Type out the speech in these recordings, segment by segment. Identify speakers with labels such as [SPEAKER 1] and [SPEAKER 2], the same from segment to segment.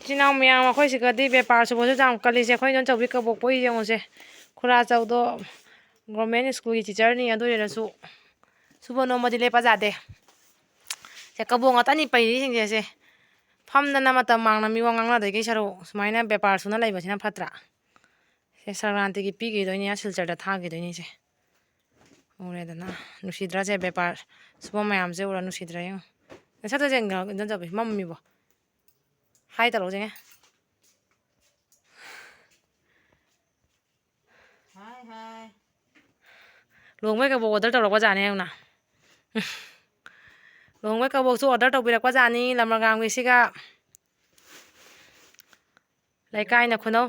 [SPEAKER 1] इचिन इनाउ मयाम अखोइसिगदि बेपार सुबसु जाम कलिसे अखोइ इदोनचौबि कबोकपोइ येंगुसे खुराचौदो government school की टीचरनी अदुइरसु सुबह नोमदि लेपा जादे से कबो ngatani पैरिसिंगसे से फमदना मतम मांगना मिवा ngangnadagi सरो सुमाइना बेपार सुना लैबसिना फत्रा से संक्रांति की पिगिदोइनि सिलचरदा थागिदोइनि से उरेदना नुसिद्रा से बेपार सुबह मयाम से उरा नुसिद्रा यें नसतो जेंगा इदोनचौबि मम्मीबो हाय तरो जेंगे
[SPEAKER 2] हाय
[SPEAKER 1] लोंबै कबो ऑर्डर तौरक जाने उना लोंबै कबोसु ऑर्डर तौबिरक जानी लमरगाम गिसिगा लैकाइना खुनौ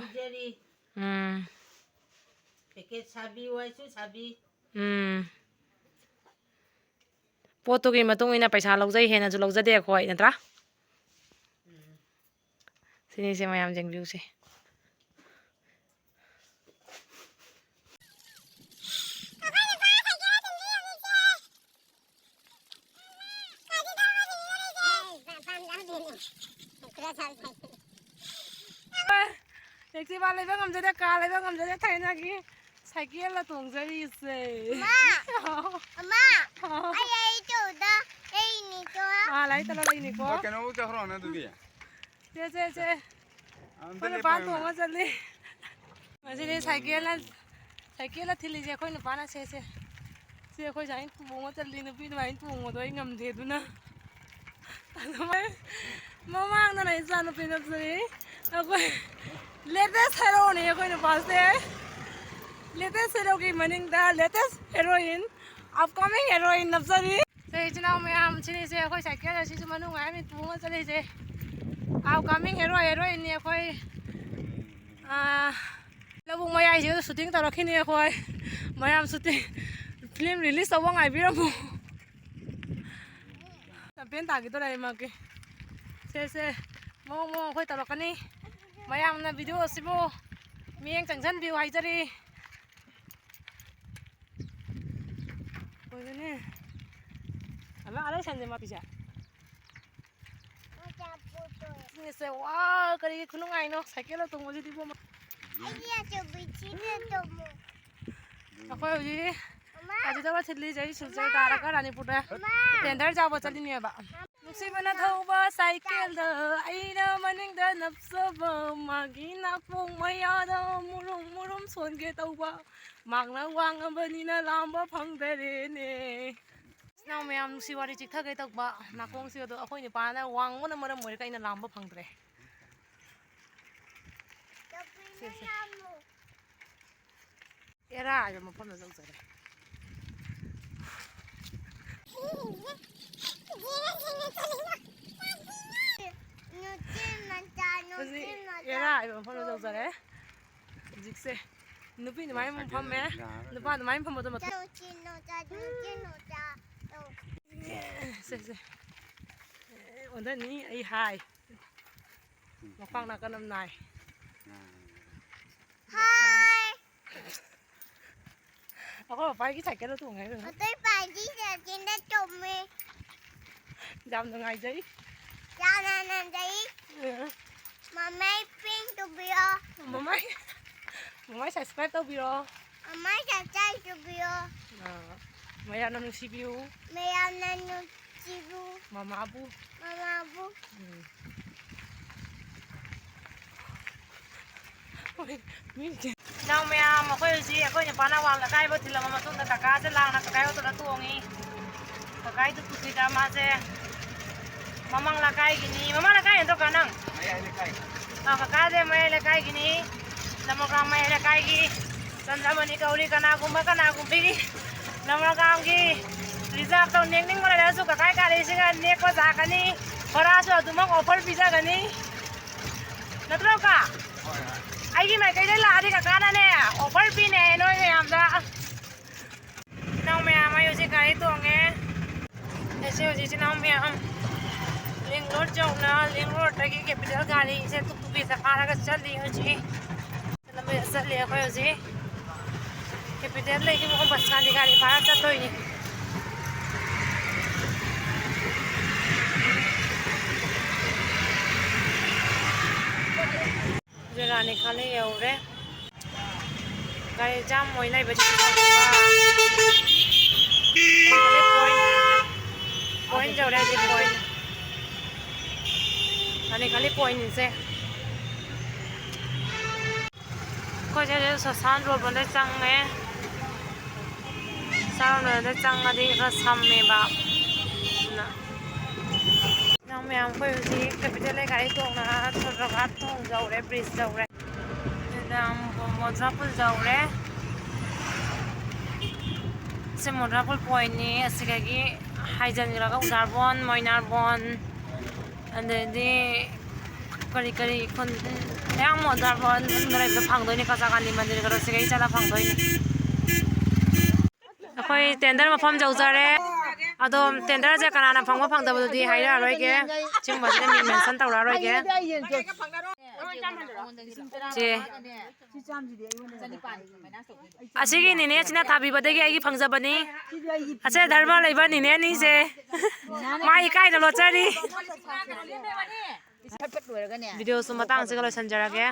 [SPEAKER 2] पैकेट साबी वाइसु साबी
[SPEAKER 1] पोतुगी मतुंग इना पैसा लौजै हेनाजु लौजदे अखोइ नत्रा सिनि से मयाम जेंग्रिउ से टैक्सी वाले बे ngam कार लेबे ngam थाइना की साइकिल ला तोंगजरी से
[SPEAKER 3] अम्मा आई चौदा ए निको
[SPEAKER 1] लाई तला लाई निको
[SPEAKER 4] केनो के खरोना दुगी
[SPEAKER 1] से कोन पान तोंगा चली मसिले साइकिल ला थिली जे कोइन पाना से कोइ जाइन तुंगा चली न पि वाइन तुंगा दोइ ngam दे दुना ममांग ना नै जानु पिन सरी अकोइ लेटेस्ट हेरोइन अकोइ पासे लेटेस्ट हेरो की मनिंग दा latest heroin upcoming heroin Navsari से इचनाउ मयाम छिनि से अकोइ साइकिल असिसु मनु गाय मि तुंगा चली से अपकमिंग हेरोइन नि अकोइ लबु मयाइ जे शूटिंग तरखिनि अकोइ मयाम शूटिंग फिल्म रिलीज तब गाइबिरमु पेन तागी तो लाई माके से मो अखोइ तरकनी मयामना वीडियो असिबो मियें चंगसन बिउ हाइजरी कोइने अबे आले संजे मा पिसा से वा करी खुनुंगाइ नो साइकिल तोंगो जिदिबो
[SPEAKER 3] आइया जो बिचिने तोमो
[SPEAKER 1] अखोइ हुजि अजिदबा थिल्ली जै सुलचर तारका रानीपुटा टेंडर जाबो चलिनि बा नुसिबना थौबा साइकिल द आइना मनिंग द नप्सबा मागी नापोंग मयाद मुरुम सोनगे तौबा मांगना वांगबनिना लांबा फंगदरेने स्नाउ मयाम नुसि वारि चिकथगे तौबा नाकोंग सिगदो अखोइनि पाना वांगबना मरम मोइ काइना लांबा फंगदरे एरा आयो मफम न जौजरे एरा आयो मफम न जौजरे जिकसे नुपि नमाइ मफम मे नुपा नमाइ मफम मत मत से ओंदनी आई हाय मफांग ना कनम नाय
[SPEAKER 3] हाय
[SPEAKER 1] अको पाई की साइकिल तो ngay rồi
[SPEAKER 3] tôi phải đi ra trên đất trồng mì
[SPEAKER 1] dám được ngày giấy
[SPEAKER 3] ra là giấy mà mấy pin tụi bia
[SPEAKER 1] mà mấy subscribe tao biro
[SPEAKER 3] mà mấy chàng trai tụi bia
[SPEAKER 1] mấy anh nó si biu
[SPEAKER 3] mấy anh nó chibu
[SPEAKER 1] mama bu nào mẹ mà khơi gì khơi nhà pana wang là cái bớt thì là mà tuần ta cá sẽ lang là cái bớt là tuồng ý cái tu tu kita masih mamang là cái gini mamang là cái yang tu kan nang cái deh mai là cái gini nama kami mai là cái gì sandra mani kauli kana kumpi nama kami ki reserve tau neng mana dah suka cái kali sih kan nek pas akani orang suatu mak offer pizza kani natural ka ai mày cái đấy là đi cả cái này offer pin này nói về làm ra nào mẹ mày usi cái tuồng nghe để xem gì chứ nào mẹ लिंग road जाऊना लिंग road तक capital गाड़ी से तुक भी सकारा का चल रही हो जी लंबे चल लिया कोई हो जी कैपिटल लेकिन वो बस गाड़ी भाड़ा चल तो ही ꯔꯥꯅꯤ ꯈꯥꯂꯤ ꯌꯧꯔꯦ ꯒꯥꯔꯤ ꯖꯥꯝ ꯑꯣꯏ ꯂꯩꯕꯁꯤ ꯄꯣꯏꯟ ꯌꯧꯔꯦ ꯍꯧꯖꯤꯛ ꯄꯣꯏꯟ ꯔꯥꯅꯤ ꯈꯥꯂꯤ ꯄꯣꯏꯟꯁꯦ ꯑꯩꯈꯣꯏꯁꯦ ꯁꯣꯁꯥꯟ ꯔꯣꯗ ꯆꯪꯉꯦ ꯁꯥꯔꯣꯝꯗ ꯆꯪꯉꯗꯤ ꯈꯔ ꯁꯝꯃꯦꯕ ꯑꯗꯨꯅ ꯅꯪ ꯃꯌꯥꯝ ꯑꯩꯈꯣꯏ ꯍꯧꯖꯤꯛ ꯀꯦꯄꯤꯇꯦꯜ ꯒꯥꯔꯤ ꯇꯣꯡꯅ ꯁꯣꯔꯣꯛ ꯊꯣꯡ ꯌꯧꯔꯦ ꯕ꯭ꯔꯤꯖ ꯌꯧꯔꯦ ꯃꯣꯗ꯭ꯔꯥꯄꯨꯜ ꯌꯧꯔꯦ ꯁꯤ ꯃꯣꯗ꯭ꯔꯥꯄꯨꯜ ꯄꯣꯏꯟꯅꯤ ꯑꯁꯤꯗꯒꯤ ꯍꯥꯏꯖꯤꯟꯈ꯭ꯔꯒ ꯎꯗꯥꯔꯕꯣꯟ ꯃꯣꯏꯅꯥꯔꯕꯣꯟ ꯑꯗꯩꯗꯤ ꯀꯔꯤ ꯈꯨꯟ ꯑꯌꯥꯝꯕ ꯎꯗꯥꯔꯕꯣꯟ ꯂꯩꯕꯗ ꯐꯪꯗꯣꯏꯅꯤ ꯀꯆꯥꯀꯥꯟꯗꯤ ꯃꯟꯗꯤꯔꯒꯗꯣ ꯁꯤꯗꯒꯤ ꯆꯠꯂ ꯐꯪꯗꯣꯏꯅꯤ ꯑꯩꯈꯣꯏ ꯇꯦꯟꯗꯔ ꯃꯐꯝ ꯌꯧꯖꯔꯦ ꯑꯗꯣ ꯇꯦꯟꯗꯔꯁꯦ ꯀꯅꯥꯅ ꯐꯪꯕ ꯐꯪꯗꯕꯗꯨꯗꯤ ꯍꯥꯏꯔꯛꯑꯔꯣꯏꯒꯦ ꯁꯤꯒꯨꯝꯕꯁꯤꯗ ꯃꯤꯡ ꯃꯦꯟꯁꯟ ꯇꯧꯔꯛꯑꯔꯣꯏꯒꯦ ꯑꯁꯤꯒꯤ ꯅꯤꯅꯦꯁꯤꯅ ꯊꯥꯕꯤꯕꯗꯒꯤ ꯑꯩꯒꯤ ꯐꯪꯖꯕꯅꯤ ꯑꯁꯦ ꯙꯔꯃ ꯂꯩꯕ ꯅꯤꯅꯦꯅꯤꯁꯦ ꯃꯥ ꯏꯀꯥꯏꯅ ꯂꯣꯠꯆꯔꯤ ꯚꯤꯗꯤꯑꯣꯁꯨ ꯃꯇꯥꯡꯁꯤꯒ ꯂꯣꯏꯁꯤꯟꯖꯔꯒꯦ